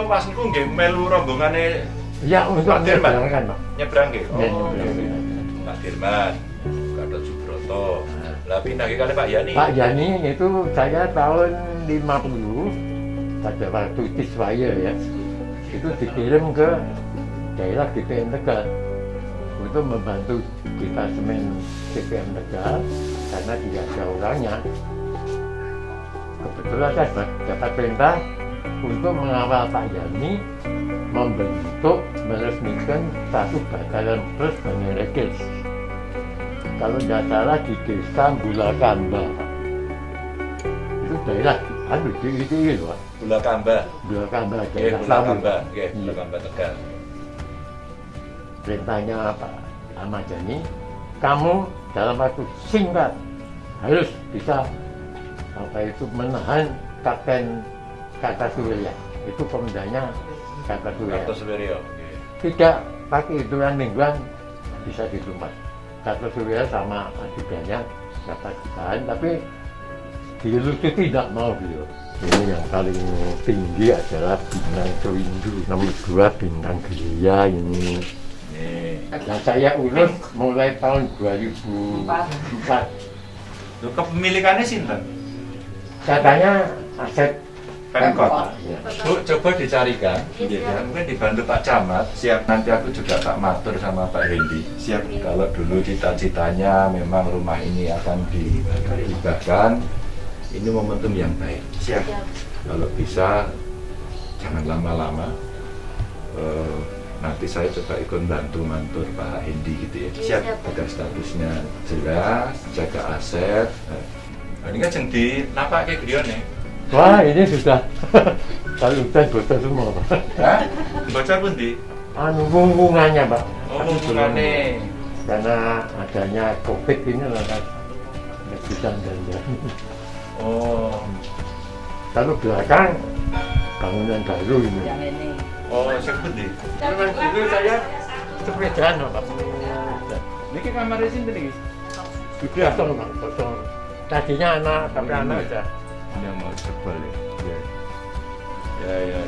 pas niku nggih melu rombongane Ya untuk Pak Dirman. nyebrang kan, Pak. Nyebrang nggih. Ya, nyebrang. Pak Dirman, Gatot Subroto. Lah pindah ke kali Pak Yani. Pak Yani itu saya tahun 50 pada waktu Tiswaya ya, itu dikirim ke daerah DPM Tegal untuk membantu detasemen DPM Tegal karena tidak ada orangnya. Kebetulan saya dapat perintah untuk mengawal Pak Yani membentuk, meresmikan satu batalan plus Banyuregis. Kalau tidak salah di desa Bulakamba, itu daerah, di loh, Bulakamba. Bulakamba, Nggih, daerah Bulakamba, Lampung. nggih, Bulakamba Tegal. Perintahnya Pak Ahmad Yani, kamu dalam waktu singkat harus bisa menahan Kapten Kartosurya. Itu komandannya Kartosurya. Kartosurya. Tidak pakai hitungan mingguan bisa ditumpas. Kartosurya sama adikannya dapat ditahan, tapi dilucu tidak mau beliau. Ini yang paling tinggi adalah bintang Sewindu, nomor 2 bintang Gerilya ini. Dan saya urus mulai tahun 2004. Lho kepemilikannya sinten? Katanya aset Pemkot. Ya. Bu, coba dicarikan, ya, mungkin dibantu Pak Camat. Siap, nanti aku juga tak matur sama Pak Hendi. Siap, kalau dulu cita-citanya memang rumah ini akan dihibahkan, ini momentum yang baik. Siap, kalau bisa jangan lama-lama. Nanti saya coba ikut bantu mantur Pak Hendi gitu ya. Siap, agar statusnya jelas, jaga aset. Nah, ini kan yang di napak kayak gede nih. Wah, ini sudah kalau hutan bocor semua, Pak. Hah? Bocor pun di? Hubungannya, Pak. Oh, hubungannya. Karena adanya COVID ini lah kan nggak bisa jalan. Oh. Kalau belakang bangunan baru ini. Oh, siapa di? Memang dulu saya sepedaan, Pak. Ini kamar di sini nih. Kosong, Pak, kosong. Tadinya anak, tapi Oh, anak ini. aja. Yang mau sebel ya. Ya.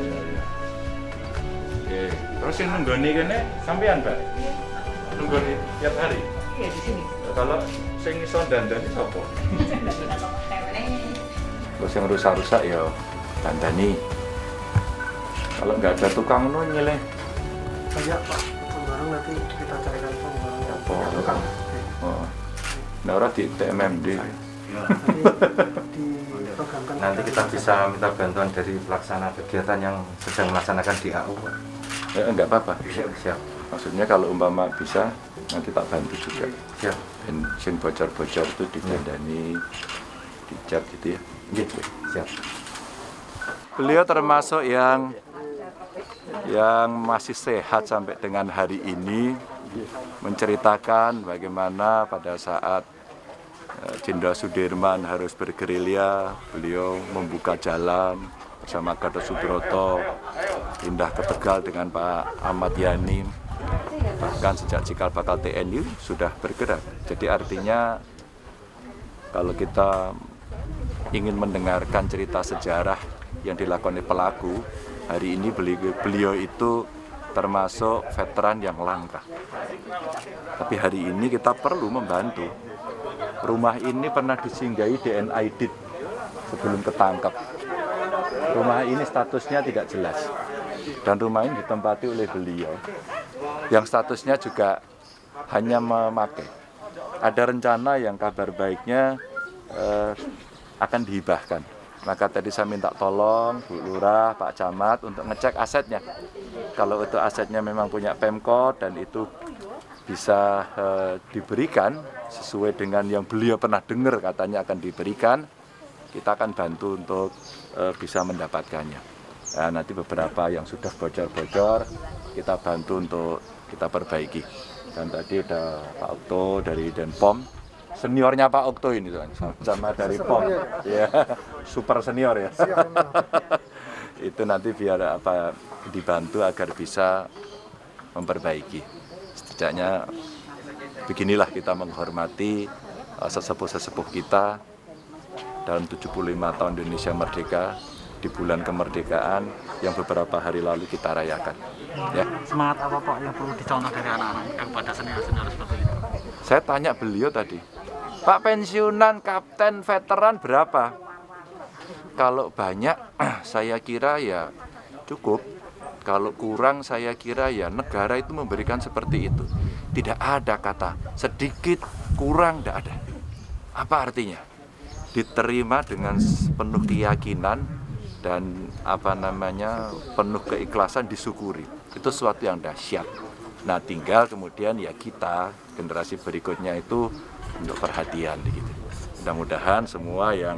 Oke. Terus yang nunggoni kene sampean, Pak? Nunggoni tiap hari? Iya di sini. Ya, kalau sing iso dandani sapa? Terus yang rusak-rusak ya dandani. Kalau nggak ada tukang no nyileh. Kayak Pak, pembarang nanti kita carikan pembarang yang Oh, tukang. Oh. Nah, orang di TMMD. Diprogramkan. Nanti kita bisa minta bantuan dari pelaksana kegiatan yang sedang melaksanakan di AU. Ya, enggak apa-apa. Siap. Maksudnya kalau umpama bisa, nanti tak bantu juga. Siap. Bensin bocor-bocor itu didandani, dicat gitu ya. Gitu. Siap. Beliau termasuk yang masih sehat sampai dengan hari ini, menceritakan bagaimana pada saat Jenderal Sudirman harus bergerilya, beliau membuka jalan bersama Gatot Subroto, pindah ke Tegal dengan Pak Ahmad Yani, bahkan sejak cikal bakal TNI sudah bergerak. Jadi artinya kalau kita ingin mendengarkan cerita sejarah yang dilakukan oleh pelaku, hari ini beliau itu termasuk veteran yang langka. Tapi hari ini kita perlu membantu. Rumah ini pernah disinggahi DNI Aidit sebelum ketangkep. Rumah ini statusnya tidak jelas. Dan rumah ini ditempati oleh beliau yang statusnya juga hanya memakai. Ada rencana yang kabar baiknya akan dihibahkan. Maka tadi saya minta tolong Bu Lurah, Pak Camat untuk ngecek asetnya. Kalau itu asetnya memang punya Pemkot dan itu bisa diberikan sesuai dengan yang beliau pernah dengar katanya akan diberikan, kita akan bantu untuk bisa mendapatkannya. Nah, nanti beberapa yang sudah bocor-bocor kita bantu untuk kita perbaiki. Dan tadi ada Pak Okto dari Denpom, seniornya Pak Okto ini sama dari POM, ya super senior ya. Itu nanti biar dibantu agar bisa memperbaiki. Setidaknya beginilah kita menghormati sesepuh-sesepuh kita dalam 75 tahun Indonesia Merdeka. di bulan kemerdekaan yang beberapa hari lalu kita rayakan. Ya. Semangat apa Pak yang perlu dicontoh dari anak-anak kepada senior-senior seperti itu? Saya tanya beliau tadi, Pak pensiunan, kapten, veteran berapa? Kalau banyak, saya kira ya cukup. Kalau kurang, saya kira ya negara itu memberikan seperti itu. Tidak ada kata sedikit, kurang, tidak ada. Apa artinya? Diterima dengan penuh keyakinan dan penuh keikhlasan, disyukuri. Itu sesuatu yang dahsyat. Nah, tinggal kemudian ya kita generasi berikutnya itu untuk perhatian gitu. Mudah-mudahan semua yang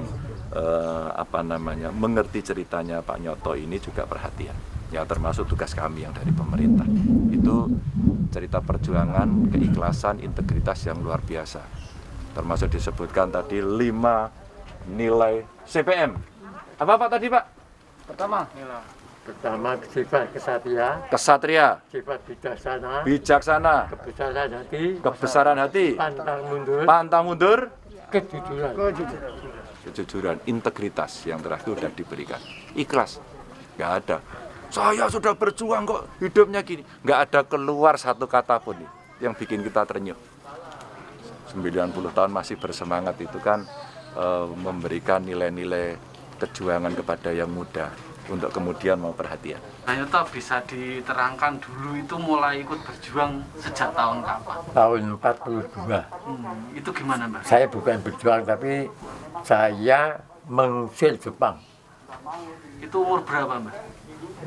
mengerti ceritanya Pak Nyoto ini juga perhatian. Ya, termasuk tugas kami yang dari pemerintah. Itu cerita perjuangan, keikhlasan, integritas yang luar biasa. Termasuk disebutkan tadi 5 nilai CPM. Apa Pak tadi Pak? Pertama, Pertama, sifat Kesatria, sifat bijaksana, kebesaran hati, pantang mundur, kejujuran, integritas yang terakhir sudah diberikan. Ikhlas, nggak ada. Saya sudah berjuang kok hidupnya gini. Nggak ada keluar satu kata pun yang bikin kita terenyuh. 90 tahun masih bersemangat itu kan memberikan nilai-nilai kejuangan kepada yang muda untuk kemudian mau perhatian. Pak Nyoto bisa diterangkan dulu itu mulai ikut berjuang sejak tahun kapan? Tahun 42. Itu gimana Mbak? Saya bukan berjuang, tapi saya mengusir Jepang. Itu umur berapa Mbak?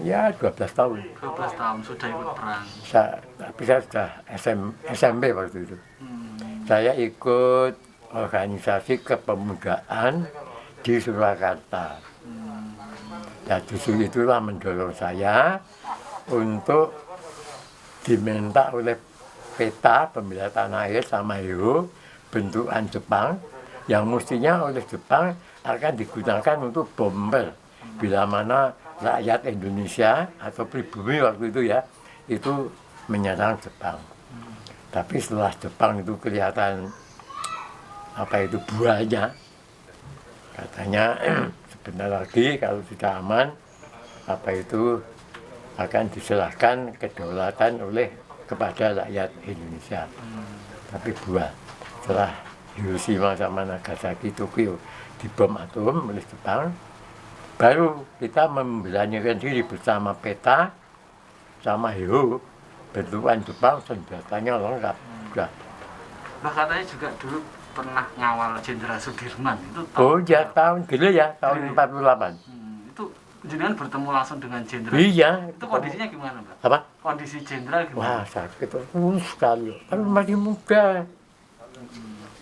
Ya 12 tahun. 12 tahun sudah ikut perang. Tapi saya sudah SMP waktu itu. Saya ikut organisasi kepemudaan di Surakarta. Ya justru itulah mendorong saya untuk diminta oleh peta pembela tanah air sama Hero bentukan Jepang yang mestinya oleh Jepang akan digunakan untuk bomber bila mana rakyat Indonesia atau pribumi waktu itu ya itu menyerang Jepang. Tapi setelah Jepang itu kelihatan buahnya, katanya sebentar lagi kalau sudah aman akan diserahkan kedaulatan kepada rakyat Indonesia. Tapi buah setelah Hiroshima sama Nagasaki, Tokyo dibom atom oleh Jepang, baru kita memberanikan diri bersama peta sama Hero bentukan Jepang, senjatanya lengkap. Sudah. Mbak katanya juga dulu pernah ngawal Jenderal Sudirman itu tahun 48. Itu jenengan bertemu langsung dengan jenderal. Iya. Itu kondisinya gimana Mbak? Apa? Kondisi jenderal Wah, gimana? sakit sekali. Kan masih muda.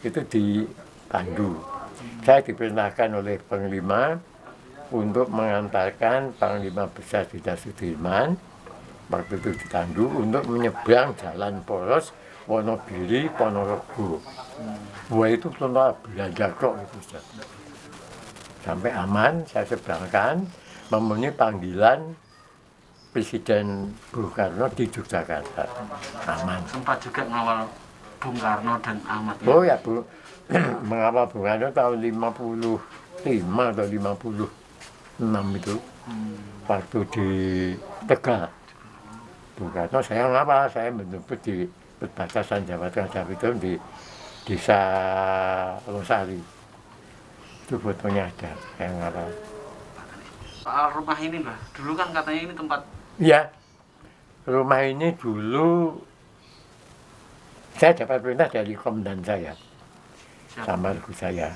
Itu di Pandu. Saya diperintahkan oleh Panglima untuk mengantarkan Panglima Besar Jenderal Sudirman waktu itu di Tandu untuk menyeberang jalan poros Wonogiri, Ponorogo. Wah itu contoh belanja kok itu sampai aman, saya seberangkan memenuhi panggilan Presiden Bung Karno di Yogyakarta. Aman. Sempat juga ngawal Bung Karno dan Ahmad. Oh ya Bu, mengawal Bung Karno tahun 55 atau 56 itu, waktu di Tegal. Bung Karno saya ngawal, saya menjemput di perbatasan Jawa Tengah itu di Desa Losari. Itu fotonya ada, saya ngawal. Soal rumah ini Mbak, dulu kan katanya ini tempat. Iya, rumah ini dulu saya dapat perintah dari komandan saya, sama ibu saya,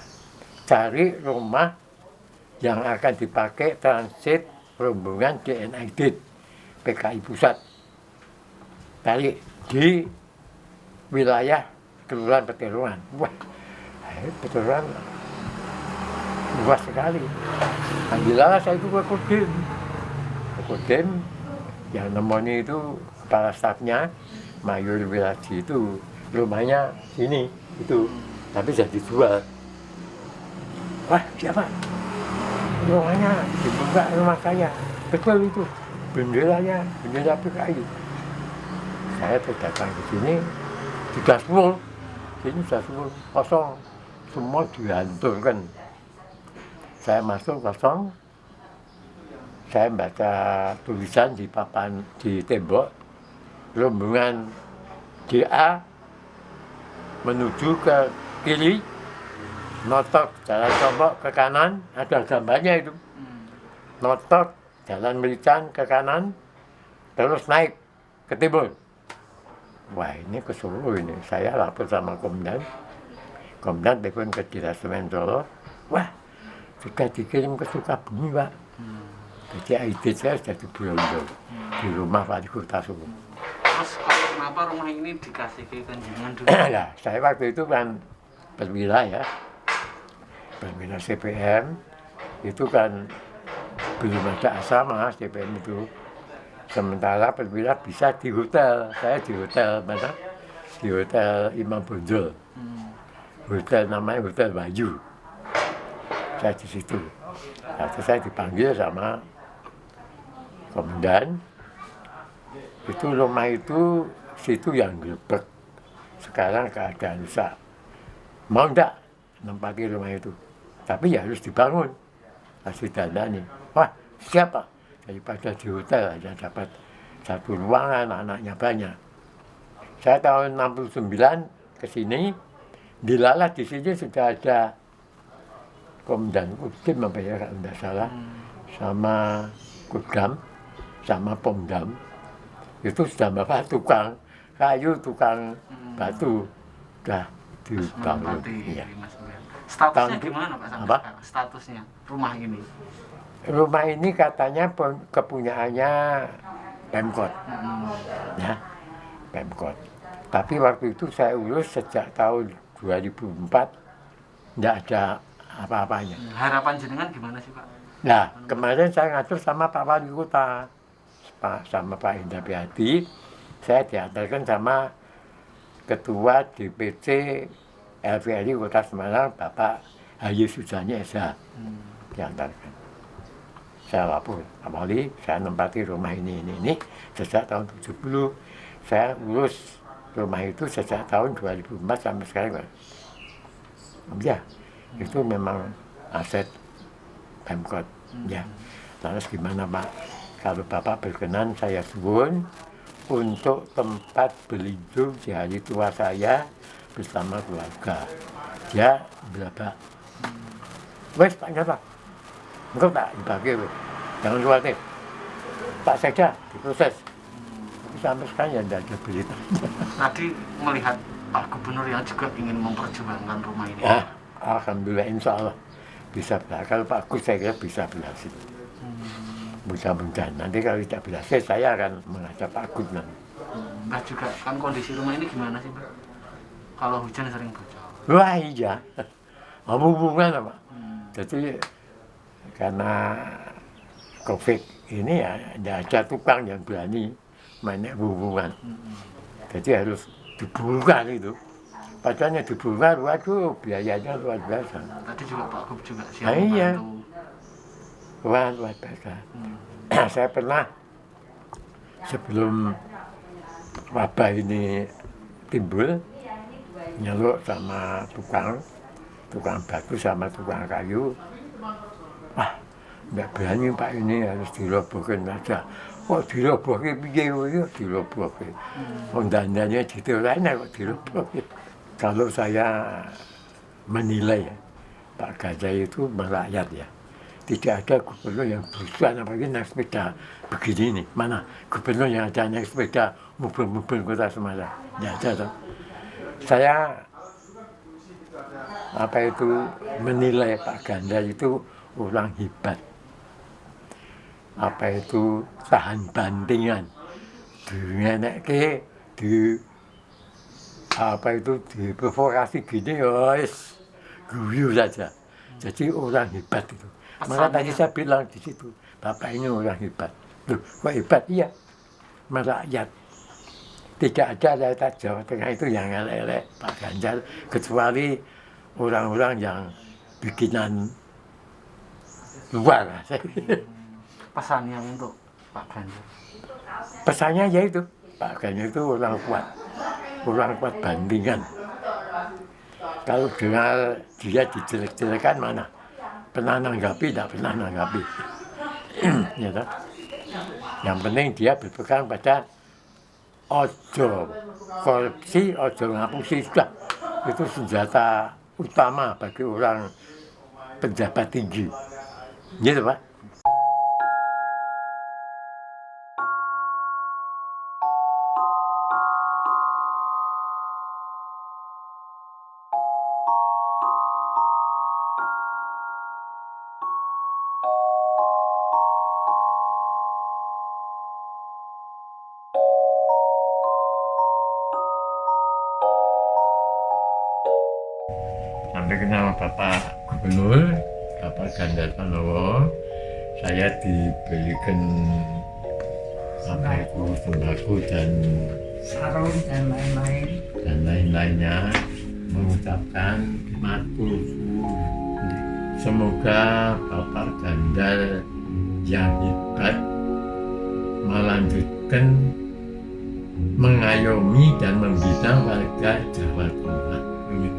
cari rumah yang akan dipakai transit rombongan DNID PKI Pusat. Cari di wilayah Kelurahan Petirungan. Wah, Petirungan luas sekali. Alhamdulillah saya itu ke Kodim. Yang nemoni itu kepala stafnya Mayor Wiraji itu rumahnya ini itu, tapi sudah dijual. Wah siapa? Rumahnya dibuka rumah saya, betul itu benderanya bendera PKI. Saya datang ke sini sudah full, sini sudah full kosong, semua dihancurkan. Saya masuk kosong, saya baca tulisan di papan di tembok, rombongan GA menuju ke kiri, notok jalan Tombok ke kanan, ada gambarnya itu. Notok jalan Merican ke kanan, terus naik ke timur. Wah, ini ke Solo ini. Saya lapor sama komandan. Komandan telepon ke Dinas Solo. Wah, sudah dikirim ke Sukabumi, Pak. Jadi ID saya sudah di Brondo, di rumah Wali Kota Solo. Terus kenapa rumah ini dikasih ke Kanjungan dulu? Nah, saya waktu itu kan perwira ya, perwira CPM, itu kan belum ada asrama CPM itu. Sementara perwira bisa di hotel, saya di hotel mana? Di hotel Imam Bonjol, hotel namanya Hotel Bayu. Saya di situ. Nah, terus saya dipanggil sama komandan. Itu rumah itu situ yang grebek. Sekarang keadaan rusak. Mau enggak nempati rumah itu? Tapi ya harus dibangun. Harus didandani. Wah, siapa? Daripada di hotel aja dapat satu ruangan, anaknya banyak. Saya tahun 69 ke sini, dilalah di sini sudah ada Komandan Kudim apa ya kalau tidak salah, sama Kudam, sama Pomdam. Itu sudah bawa tukang kayu, tukang batu, sudah dibangun. Ya. Statusnya gimana Pak sampai Apa? sekarang? Statusnya rumah ini? Rumah ini katanya kepunyaannya Pemkot, ya, Pemkot. Tapi waktu itu saya urus sejak tahun 2004, tidak ada apa-apanya. Harapan jenengan gimana sih Pak? Nah, kemarin saya ngatur sama Pak Wali Kota, sama Pak Indra Priadi, saya diantarkan sama Ketua DPC LVRI Kota Semarang, Bapak Haji Sujani SH, diantarkan. Saya lapor, Pak Wali, saya nempati rumah ini. Sejak tahun 70, saya urus rumah itu sejak tahun 2004 sampai sekarang. Ya, itu memang aset Pemkot. Ya, terus gimana Pak? Kalau Bapak berkenan, saya suwun untuk tempat berlindung di hari tua saya bersama keluarga. Ya, berapa? Wes Pak Nyata, engkau tak dibagi, jangan khawatir. Pak Sekda diproses. Tapi sampai sekarang ya tidak ada berita. Tadi melihat Pak Gubernur yang juga ingin memperjuangkan rumah ini. Ya, alhamdulillah insya Allah bisa berhasil. Kalau Pak Gus saya kira bisa berhasil. Mudah-mudahan. Nanti kalau tidak berhasil saya akan mengajak Pak Gus nanti. Mbak juga kan kondisi rumah ini gimana sih Pak? Kalau hujan sering bocor. Wah iya, mau hubungan apa? Jadi karena COVID ini ya tidak ada tukang yang berani mainnya hubungan. Jadi harus dibuka itu. Padahal dibuka, waduh biayanya luar biasa. Tadi juga Pak Gub juga siap Iya. membantu. Wah luar biasa. Saya pernah sebelum wabah ini timbul, nyeluk sama tukang batu sama tukang kayu. Wah, nggak berani Pak, ini harus dirobohkan saja. Kok dirobohkan piye yo dirobohkan. Wong dandanya diterangi kok dirobohkan. Kalau saya menilai ya, Pak Gajah itu merakyat ya. Tidak ada gubernur yang berusaha apalagi naik sepeda begini nih. Mana gubernur yang ada naik sepeda mubeng-mubeng Kota Semarang? Tidak ada toh. Saya menilai Pak Ganda itu orang hebat. Tahan bantingan. Dingenekke diprovokasi gini guys, guyu saja. Jadi orang hebat itu. Maka tadi saya bilang di situ, Bapak ini orang hebat. Loh, kok hebat? Iya, merakyat. Tidak ada rakyat Jawa Tengah itu yang elek-elek Pak Ganjar, kecuali orang-orang yang bikinan luar. Pesannya untuk Pak Ganjar. Pesannya yaitu, Pak Ganjar itu orang kuat bandingan. Kalau dengar dia dijelek-jelekan mana? Pernah nanggapi, tidak pernah nanggapi. Ya toh? Yang penting dia berpegang pada ojo korupsi, ojo ngapusi, sudah itu senjata utama bagi orang pejabat tinggi. Gitu Pak. Sampai kenal Bapak Gubernur, Bapak Ganjar Pranowo, saya diberikan apa itu sembako dan sarung dan lain-lainnya, mengucapkan matur suwun. Semoga Bapak Ganjar yang hebat melanjutkan mengayomi dan membina warga Jawa Tengah. Amin.